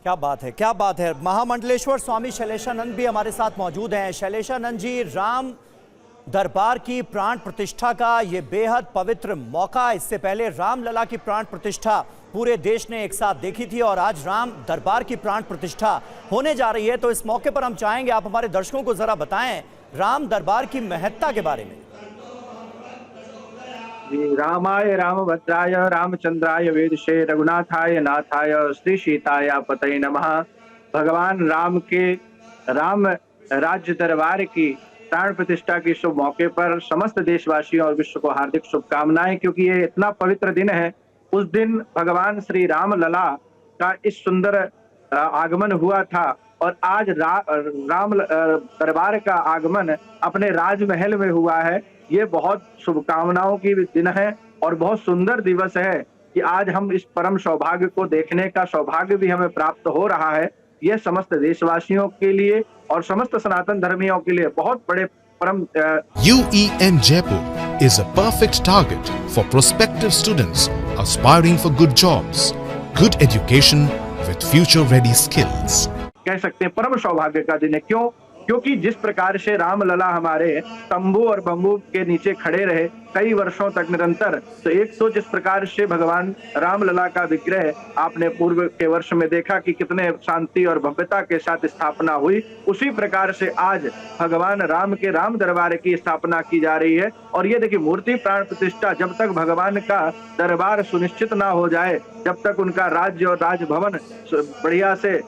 क्या बात है, क्या बात है। महामंडलेश्वर स्वामी शैलेशानंद भी हमारे साथ मौजूद हैं। शैलेशानंद जी, राम दरबार की प्राण प्रतिष्ठा का ये बेहद पवित्र मौका, इससे पहले रामलला की प्राण प्रतिष्ठा पूरे देश ने एक साथ देखी थी और आज राम दरबार की प्राण प्रतिष्ठा होने जा रही है। तो इस मौके पर हम चाहेंगे आप हमारे दर्शकों को जरा बताएं राम दरबार की महत्ता के बारे में। रामाय रामभद्राय रामचंद्राय वेदशे रघुनाथाय नाथाय श्री सीताय पतये नमः। भगवान राम के राम राज्य दरबार की प्राण प्रतिष्ठा की शुभ मौके पर समस्त देशवासियों और विश्व को हार्दिक शुभकामनाएं, क्योंकि ये इतना पवित्र दिन है। उस दिन भगवान श्री राम लला का इस सुंदर आगमन हुआ था और आज राम दरबार का आगमन अपने राजमहल में हुआ है। ये बहुत शुभकामनाओं की दिन है और बहुत सुंदर दिवस है कि आज हम इस परम सौभाग्य को देखने का सौभाग्य भी हमें प्राप्त हो रहा है। ये समस्त देशवासियों के लिए और समस्त सनातन धर्मियों के लिए बहुत बड़े परम UEM Jaipur is a perfect target for prospective students aspiring for good jobs, good education with future-ready skills. कह सकते हैं परम सौभाग्य का दिन है। क्योंकि जिस प्रकार से राम लला हमारे तंबू और बम्बू के नीचे खड़े रहे कई वर्षों तक निरंतर, तो एक तो जिस प्रकार से भगवान राम लला का विग्रह आपने पूर्व के वर्ष में देखा कि कितने शांति और भव्यता के साथ स्थापना हुई, उसी प्रकार से आज भगवान राम के राम दरबार की स्थापना की जा रही है। और ये देखिए, मूर्ति प्राण प्रतिष्ठा जब तक भगवान का दरबार सुनिश्चित ना हो जाए, जब तक उनका राज्य और राजभवन बढ़िया से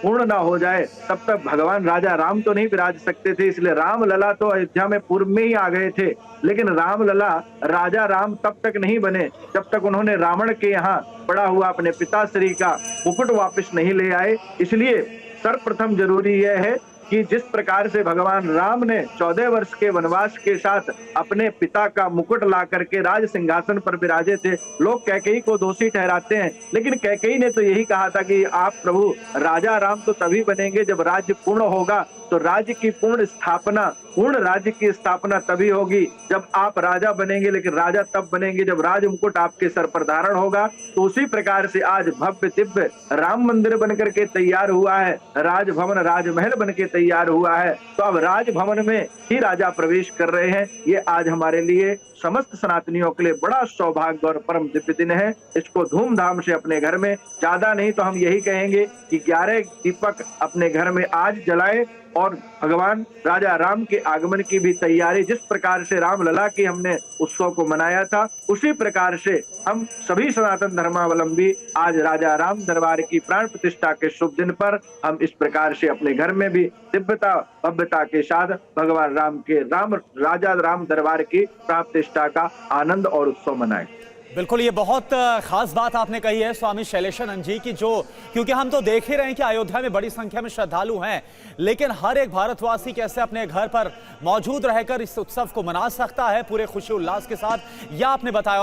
पूर्ण ना हो जाए, तब तक भगवान राजा राम तो नहीं विराज सकते थे। इसलिए राम लला तो अयोध्या में पूर्व में ही आ गए थे, लेकिन राम लला राजा राम तब तक नहीं बने जब तक उन्होंने रावण के यहाँ पड़ा हुआ अपने पिताश्री का मुकुट वापस नहीं ले आए। इसलिए सर्वप्रथम जरूरी यह है कि जिस प्रकार से भगवान राम ने 14 वर्ष के वनवास के साथ अपने पिता का मुकुट ला करके राज सिंहासन पर विराजे थे। लोग कैकेयी को दोषी ठहराते हैं, लेकिन कैकेयी ने तो यही कहा था कि आप प्रभु राजा राम तो तभी बनेंगे जब राज्य पूर्ण होगा। तो राज्य की पूर्ण राज्य की स्थापना तभी होगी जब आप राजा बनेंगे, लेकिन राजा तब बनेंगे जब राज मुकुट आपके सर पर धारण होगा। तो उसी प्रकार से आज भव्य दिव्य राम मंदिर बनकर के तैयार हुआ है, राजभवन राजमहल बन के तैयार हुआ है। तो अब राजभवन में ही राजा प्रवेश कर रहे हैं। ये आज हमारे लिए समस्त सनातनियों के लिए बड़ा सौभाग्य और परम दिव्य दिन है। इसको धूमधाम से अपने घर में, ज्यादा नहीं तो हम यही कहेंगे कि 11 दीपक अपने घर में आज जलाएं और भगवान राजा राम के आगमन की भी तैयारी, जिस प्रकार से राम लला की हमने उत्सव को मनाया था, उसी प्रकार से हम सभी सनातन धर्मावलंबी आज राजा राम दरबार की प्राण प्रतिष्ठा के शुभ दिन पर हम इस प्रकार से अपने घर में भी दिव्यता भव्यता के साथ भगवान राम के राजा राम दरबार की प्राण प्रतिष्ठा का आनंद और उत्सव मनाएं। बिल्कुल, ये बहुत खास बात आपने कही है स्वामी शैलेशानंद जी की, जो क्योंकि हम तो देख ही रहे हैं कि अयोध्या में बड़ी संख्या में श्रद्धालु हैं, लेकिन हर एक भारतवासी कैसे अपने घर पर मौजूद रहकर इस उत्सव को मना सकता है पूरे खुशी उल्लास के साथ, यह आपने बताया।